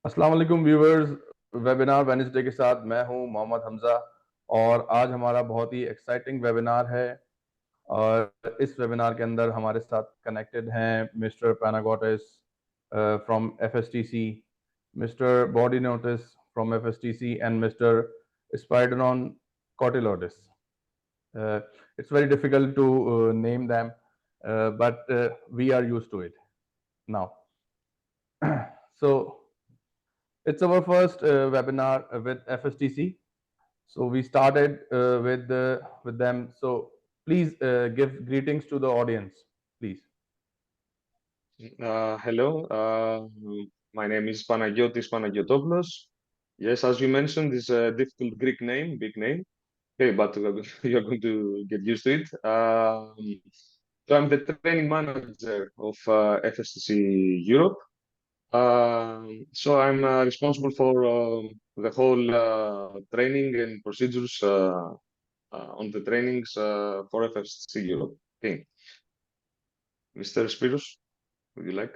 अस्सलाम वालेकुम viewers. Webinar Wednesday के साथ मैं हूं मोहम्मद हमजा और आज हमारा बहुत ही एक्साइटिंग वेबिनार है। और इस वेबिनार के अंदर हमारे साथ कनेक्टेड हैं mister Panagiotis from FSTC, mister body notice from FSTC and mister Spyridon Kotilotis. It's very difficult to name them, but we are used to it now. So it's our first webinar with FSTC. So we started with them. So please give greetings to the audience, please. Hello, my name is Panagiotis Panagiotopoulos. Yes, as you mentioned, it's a difficult Greek name, big name. Okay, but you're going to get used to it. So I'm the training manager of FSTC Europe. So I'm responsible for the whole training and procedures on the trainings for FSTC Europe. Okay, Mr. Spiros, would you like?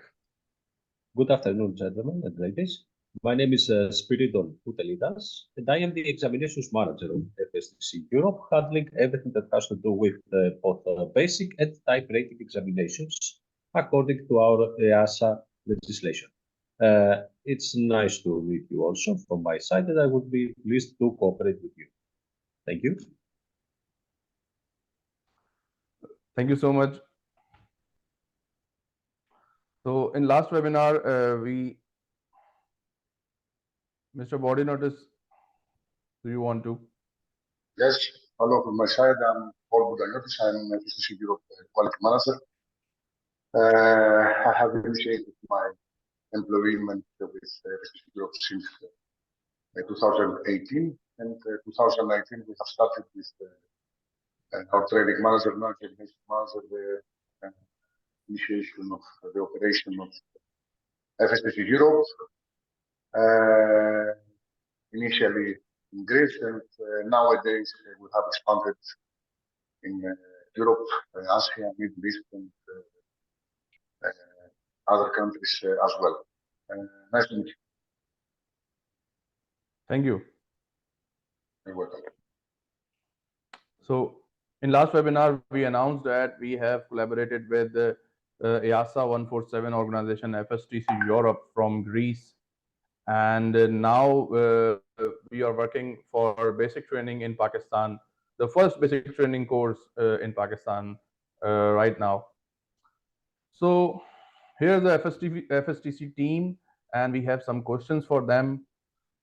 Good afternoon, gentlemen and ladies. My name is Spiridon Koutelidas, and I am the examinations manager of FSTC Europe, handling everything that has to do with both basic and type rating examinations according to our EASA legislation. It's nice to meet you also from my side, and I would be pleased to cooperate with you. Thank you. Thank you so much. So in last webinar, Mr. Body Notice, do you want to? Yes, hello from my side. I'm Paul Boudagnotis. I'm FSTC Europe Quality Manager. I have initiated my employment with FSTC Europe since 2018. And 2019, we have started with our training manager, now examination manager, the initiation of the operation of FSTC Europe. Initially in Greece, and nowadays we have expanded in Europe, Asia, Middle East, and other countries as well. Nice to meet you. Thank you. You're welcome. So in last webinar, we announced that we have collaborated with the EASA 147 organization, FSTC Europe from Greece. And now we are working for basic training in Pakistan, the first basic training course in Pakistan right now. So here's the FSTC team, and we have some questions for them.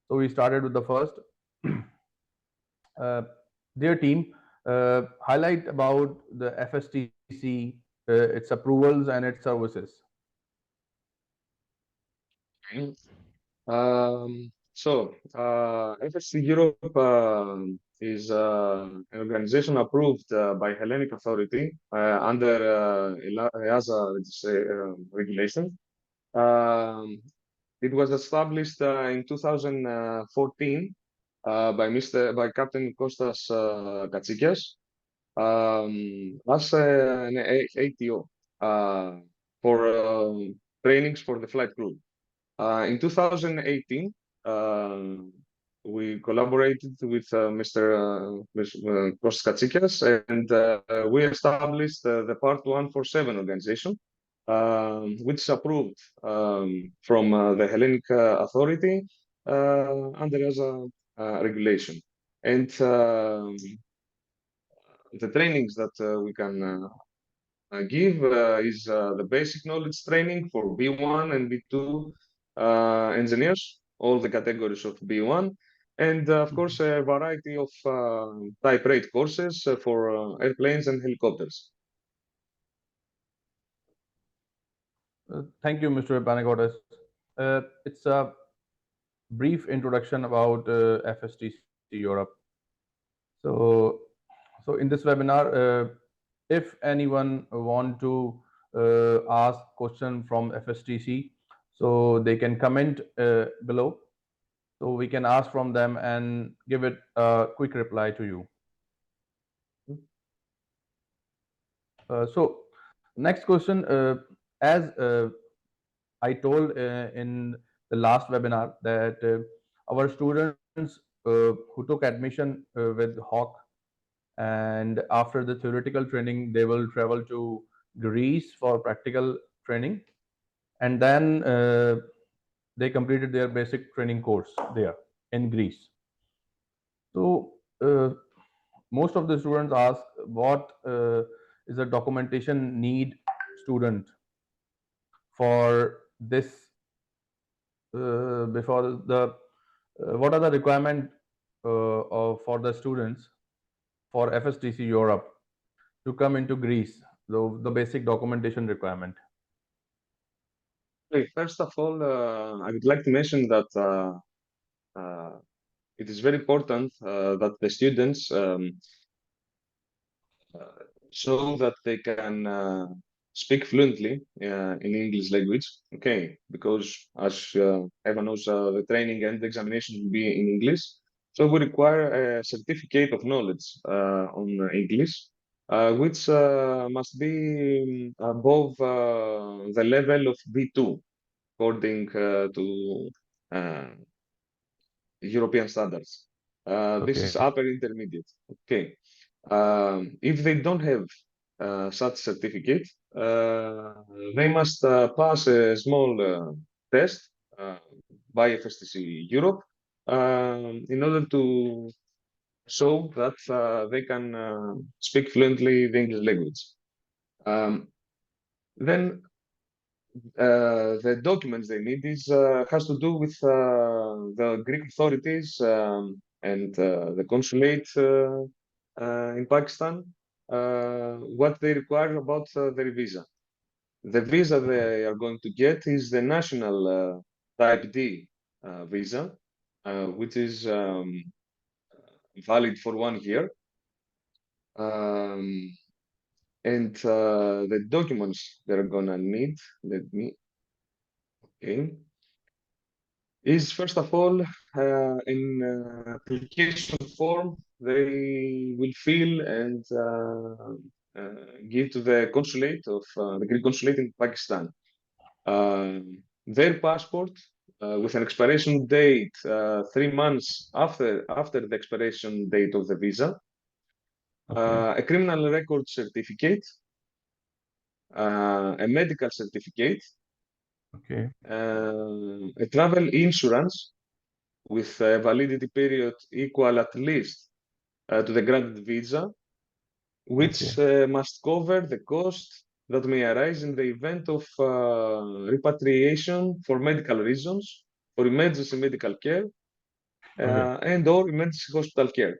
So we started with the first. Dear team, highlight about the FSTC, its approvals and its services. FSTC Europe is an organization approved by Hellenic Authority under EASA regulation. It was established in 2014 by Captain Kostas Katsikias as an ATO for trainings for the flight crew. In 2018, we collaborated with Mr. Kostas Katsikias, and we established the Part 147 organization, which is approved from the Hellenic Authority under EASA regulation. And the trainings that we can give is the basic knowledge training for B1 and B2 engineers, all the categories of B1, and of course a variety of type rate courses for airplanes and helicopters. Thank you, Mr. Panagotis. It's a brief introduction about FSTC Europe. So in this webinar, if anyone want to ask question from FSTC, so they can comment below, so we can ask from them and give it a quick reply to you. So next question, as I told in the last webinar that our students who took admission with Hawk, and after the theoretical training, they will travel to Greece for practical training, and then they completed their basic training course there in Greece. So most of the students ask what is the documentation need student for this before the what are the requirement for the students for FSTC Europe to come into Greece, the basic documentation requirement. Okay, first of all, I would like to mention that it is very important that the students show that they can speak fluently in English language. Okay, because as everyone knows, the training and the examination will be in English. So we require a certificate of knowledge on English, which must be above the level of B2, according to uh, European standards. This Okay. is upper intermediate. Okay. If they don't have such certificate, they must pass a small test by FSTC Europe in order to show that they can speak fluently the English language. Then the documents they need is has to do with the Greek authorities and the consulate in Pakistan, what they require about their visa. The visa they are going to get is the national Type D visa, which is valid for 1 year. And the documents they're gonna need, let me, okay, is first of all in application form they will fill and give to the consulate of the Greek consulate in Pakistan. Their passport with an expiration date 3 months after the expiration date of the visa, Okay. a criminal record certificate, a medical certificate, Okay. a travel insurance with a validity period equal at least to the granted visa, which Okay. must cover the cost that may arise in the event of repatriation for medical reasons, for emergency medical care, Okay. and or emergency hospital care.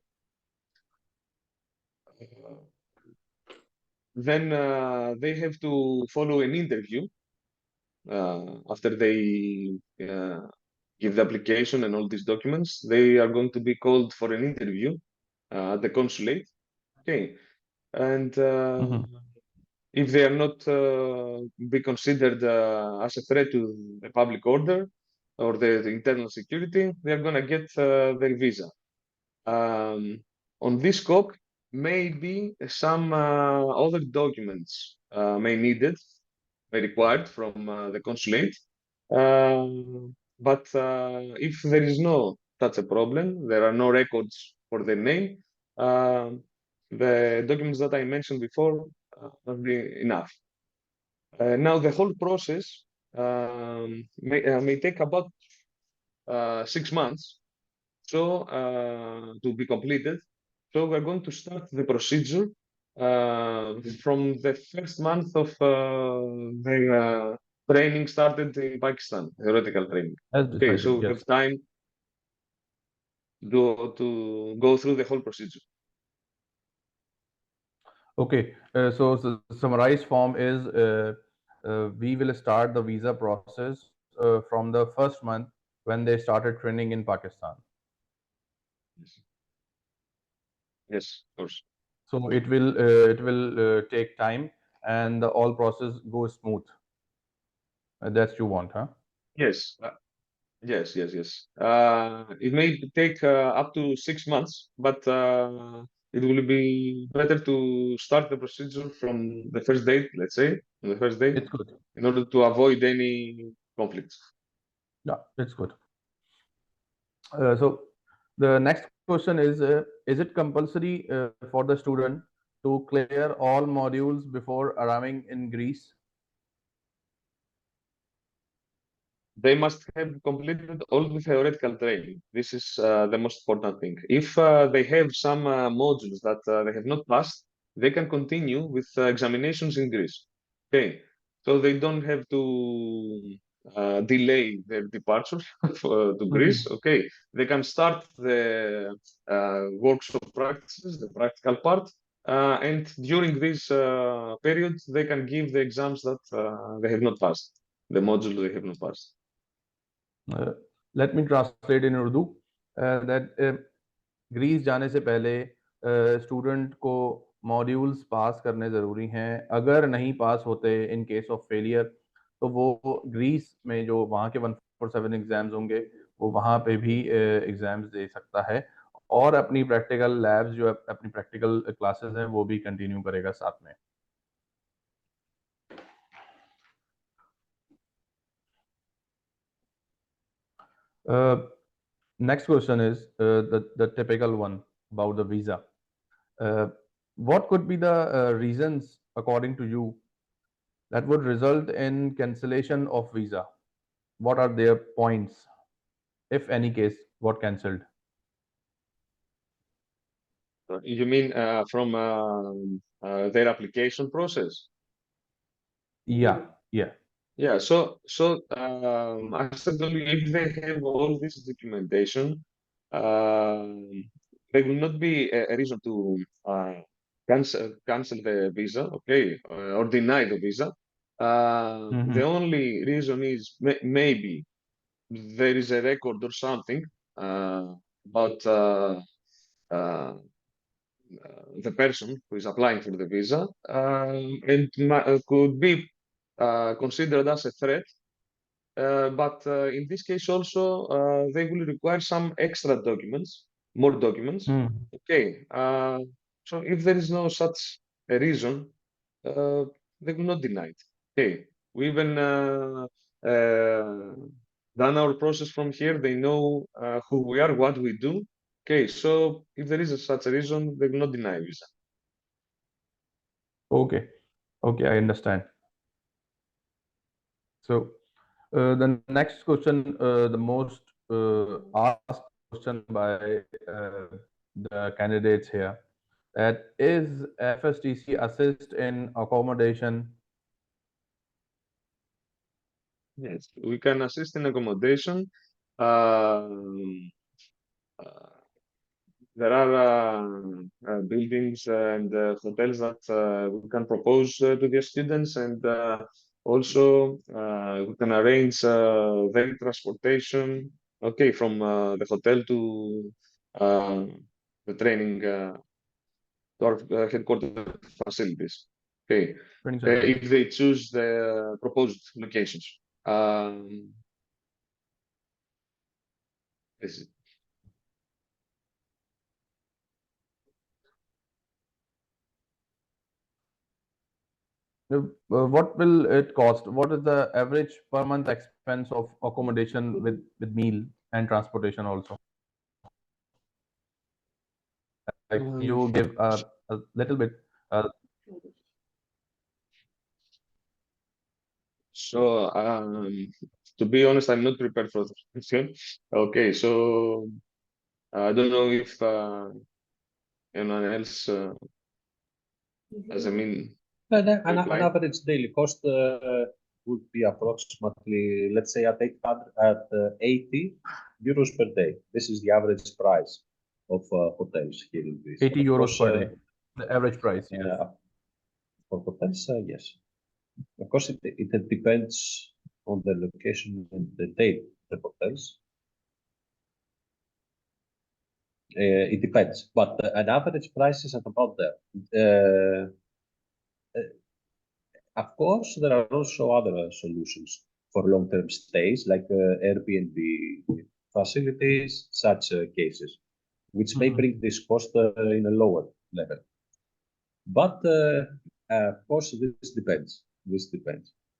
Then they have to follow an interview after they give the application and all these documents. They are going to be called for an interview at the consulate. Okay, and Mhm. if they are not be considered as a threat to the public order or the internal security, they are going to get their visa. On this scope, maybe some other documents may needed, may required from the consulate. But if there is no such a problem, there are no records for their name, the documents that I mentioned before will be enough. Now, the whole process may take about 6 months to be completed. So we're going to start the procedure from the first month of the training started in Pakistan, theoretical training. As Okay, so decided, we yes. have time to go through the whole procedure. Okay, so the summarized form is we will start the visa process from the first month when they started training in Pakistan. Yes, yes, of course. So it will take time and the all process goes smooth. That's you want, huh? Yes, yes, yes, yes. It may take up to 6 months, but it will be better to start the procedure from the first date, let's say, on the first date, It's good. in order to avoid any conflicts. Yeah, it's good. So the next question is it compulsory for the student to clear all modules before arriving in Greece? They must have completed all the theoretical training. This is the most important thing. If they have some modules that they have not passed, they can continue with examinations in Greece. Okay, so they don't have to delay their departure to Greece. Okay, they can start the workshop practices, the practical part, and during this period, they can give the exams that they have not passed, the modules they have not passed. Let me translate in Urdu that Greece जाने से पहले student को modules पास करने ज़रूरी हैं. अगर नहीं पास होते इन केस ऑफ फेलियर तो वो ग्रीस में जो वहाँ के 147 एग्ज़ाम्स होंगे वो वहाँ पे भी एग्ज़ाम्स दे सकता है और अपनी प्रैक्टिकल लैब्स जो अपनी प्रैक्टिकल क्लासेस हैं वो भी कंटिन्यू करेगा साथ में. Next question is the typical one about the visa. What could be the reasons, according to you, that would result in cancellation of visa? What are their points, if any case, what cancelled? You mean from their application process? Yeah. Yeah. So as I told you, if they have all this documentation, there will not be a reason to cancel the visa, okay, or deny the visa. The only reason is maybe there is a record or something about the person who is applying for the visa and could be considered as a threat. But in this case also, they will require some extra documents, more documents. Okay. So if there is no such a reason, they will not deny it. Okay. We even done our process from here. They know who we are, what we do. Okay. So if there is such a reason, they will not deny visa. Okay, I understand. So the next question, the most asked question by the candidates here, that is FSTC assist in accommodation? Yes, we can assist in accommodation. There are buildings and hotels that we can propose to the students, and also we can arrange their transportation. Okay, from the hotel to the training to our headquarters facilities. Okay, if they choose the proposed locations. This is what will it cost? What is the average per month expense of accommodation with meal and transportation also? Like you give a little bit. So, to be honest, I'm not prepared for this question. Okay, so I don't know if anyone else has a mean An reply. average daily cost would be approximately, let's say, at 80 euros per day. This is the average price of hotels here in Greece. 80 euros per day, the average price. Yes. For hotels, yes. Of course, it depends on the location and the date of the hotels. It depends, but an average price is at about there. Of course, there are also other solutions for long-term stays, like Airbnb facilities, such cases, which may bring this cost in a lower level. But of course, this depends.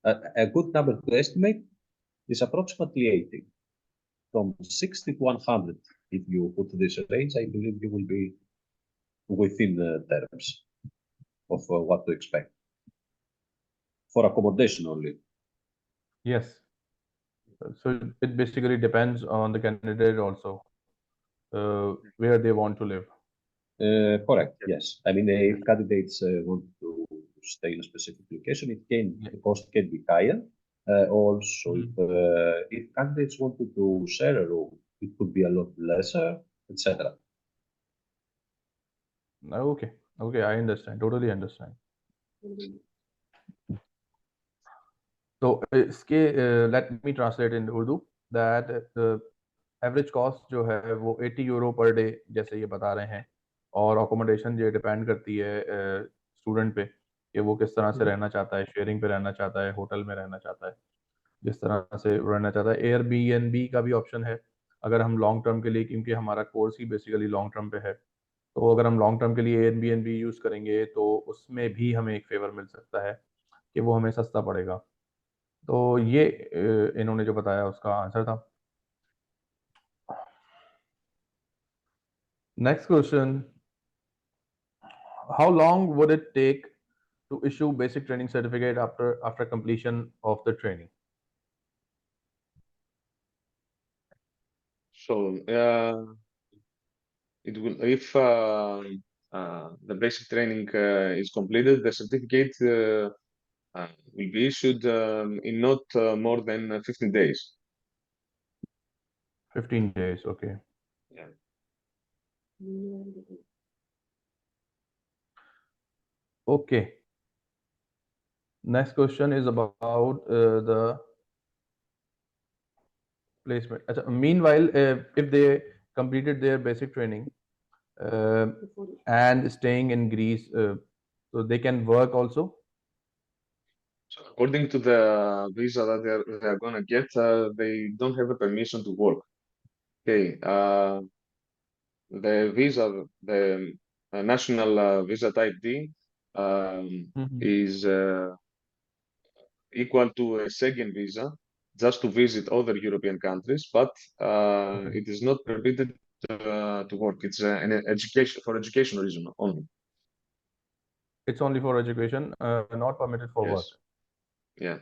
A good number to estimate is approximately 80 from 60 to 100. If you put this range, I believe you will be within the terms of what to expect for accommodation only. Yes. So it basically depends on the candidate also, where they want to live. Correct. Yes. I mean, if candidates want to stay in a specific location, the cost can be higher. Also, if candidates wanted to share a room, it could be a lot lesser, etc. Okay. Okay, I understand. Totally understand. तो इसके let me translate in Urdu that average cost जो है वो 80 euro per day जैसे ये बता रहे हैं, और अकोमोडेशन ये डिपेंड करती है स्टूडेंट पे कि वो किस तरह से रहना चाहता है, शेयरिंग पे रहना चाहता है, होटल में रहना चाहता है, जिस तरह से रहना चाहता है। एयरबीएनबी का भी ऑप्शन है अगर हम लॉन्ग टर्म के लिए, क्योंकि हमारा कोर्स ही बेसिकली लॉन्ग टर्म पे है, तो अगर हम लॉन्ग टर्म के लिए एयरबीएनबी यूज़ करेंगे तो उसमें भी हमें एक फेवर मिल सकता है कि वो हमें सस्ता पड़ेगा। तो ये इन्होंने जो बताया उसका आंसर था। Next question, how long would it take to issue basic training certificate after completion of the training? So it will, if the basic training is completed, the certificate will be issued in not more than 15 days. 15 days, okay. Yeah. Okay. Next question is about the placement. Meanwhile, if they completed their basic training and staying in Greece, so they can work also? So according to the visa that they're gonna get, they don't have a permission to work. Okay. The visa, the national visa type D, is equal to a Schengen visa, just to visit other European countries, but it is not permitted to work. It's an education for education reason only. It's only for education, not permitted for work. Yeah.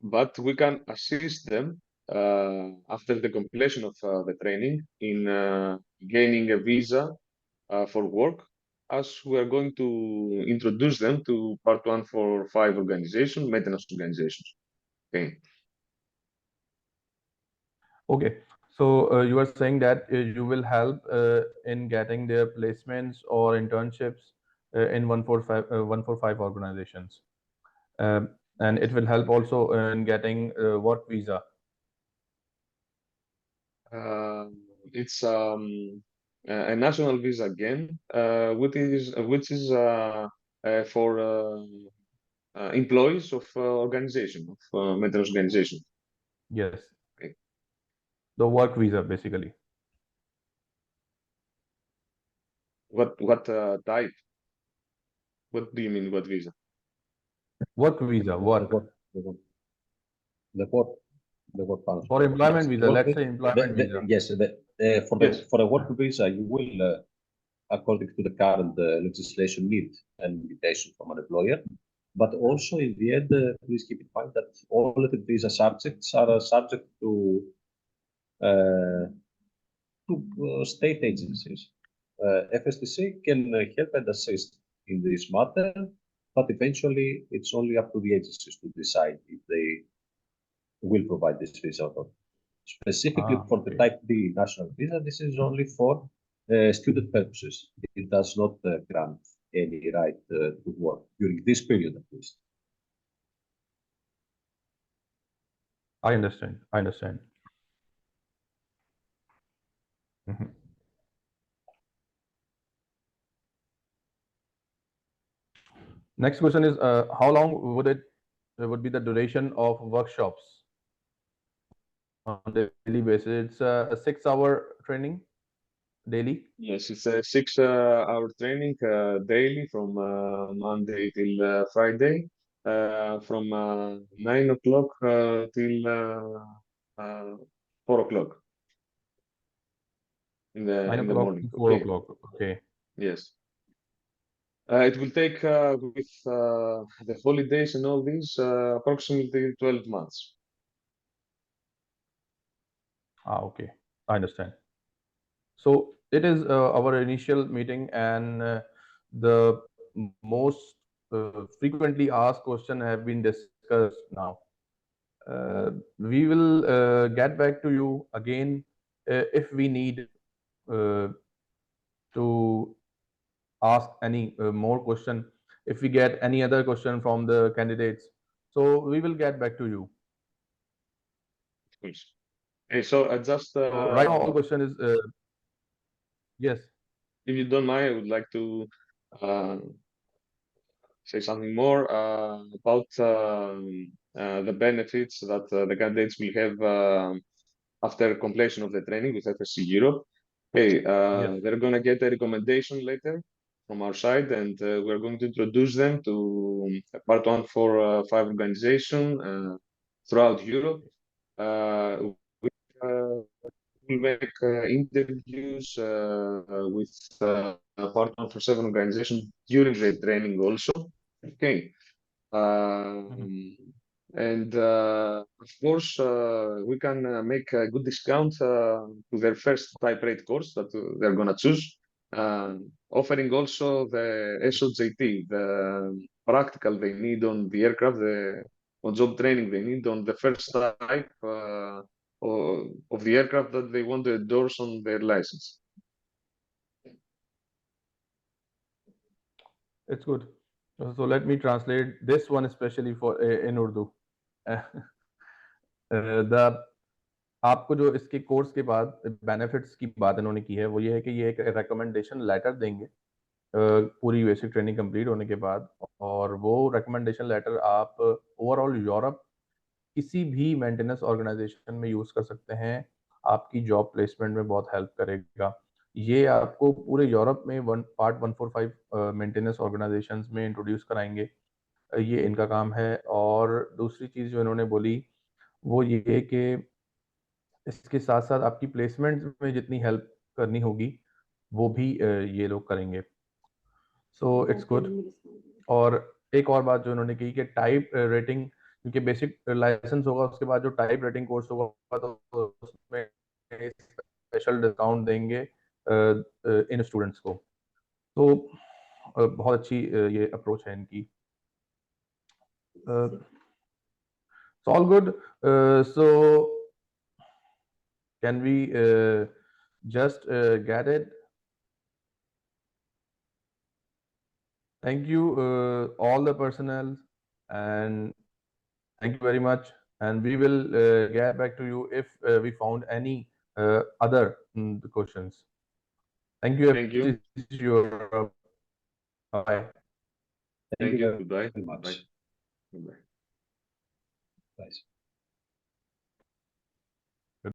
But we can assist them after the completion of the training in gaining a visa for work, as we are going to introduce them to Part 145 organization, maintenance organizations. Okay. Okay. So you are saying that you will help in getting their placements or internships in 145 organizations. And it will help also in getting work visa. It's a national visa again, which is for employees of organization of maintenance organization. Yes. Okay. The work visa, basically. What type? What do you mean? What visa? Work visa, work. The work function. For employment Yes. visa, let's say employment visa. Yes, for a work visa, you will, according to the current legislation, need an invitation from an employer. But also, in the end, please keep in mind that all of the visa subjects are subject to state agencies. FSTC can help and assist in this matter, but eventually it's only up to the agencies to decide if they will provide this visa or not. Specifically for the type B national visa, this is only for student purposes. It does not grant any right to work during this period at least. I understand. I understand. Mhm. Next question is, how long would be the duration of workshops on a daily basis? It's a 6-hour training daily. Yes, it's a 6-hour training daily from Monday till Friday. from 9 o'clock till 4 o'clock in 9 the o'clock morning. to 4 Okay. o'clock. Okay. Yes. It will take with the holidays and all these approximately 12 months. Okay. I understand. So it is our initial meeting, and the most frequently asked question have been discussed now. We will get back to you again if we need to ask any more question, if we get any other question from the candidates. So we will get back to you. Of course. Hey, so just So right now, the question is yes. if you don't mind, I would like to say something more about the benefits that the candidates will have after completion of the training with FSC Europe. Hey, Yes. they're going to get a recommendation letter from our side, and we're going to introduce them to Part 145 organization throughout Europe. We make interviews with Part 147 organization during the training also. Okay. And of course, we can make a good discount to their first type rate course that they're going to choose, offering also the SOJT, the practical they need on the aircraft, the on-job training they need on the first type of the aircraft that they want to endorse on their license. It's good. So let me translate this one especially for in Urdu. The आपको जो इसके course के बाद benefits की बात इन्होंने की है वो ये है कि ये एक रिकमेंडेशन लेटर देंगे पूरी बेसिक ट्रेनिंग कंप्लीट होने के बाद, और वो रिकमेंडेशन लेटर आप ओवरऑल यूरोप किसी भी मेंटेनेंस ऑर्गेनाइजेशन में यूज़ कर सकते हैं, आपकी जॉब प्लेसमेंट में बहुत हेल्प करेगा। ये आपको पूरे यूरोप में पार्ट 145 मेंटेनेंस ऑर्गेनाइजेशंस में इंट्रोड्यूस कराएंगे, ये इनका काम है। और दूसरी चीज़ जो इन्होंने बोली वो ये कि इसके साथ-साथ आपकी प्लेसमेंट में जितनी हेल्प करनी होगी वो भी ये लोग करेंगे। So it's good. और एक और बात जो इन्होंने की कि टाइप रेटिंग, क्योंकि बेसिक लाइसेंस होगा उसके बाद जो टाइप रेटिंग कोर्स होगा तो उसमें स्पेशल डिस्काउंट देंगे इन स्टूडेंट्स को। तो बहुत अच्छी ये अप्रोच है इनकी। All good. So can we just get it? Thank you all the personnel, and thank you very much, and we will get back to you if we found any other questions. Thank you. Thank you. Bye. Thank you. Very Goodbye. much. Bye. Goodbye. Bye.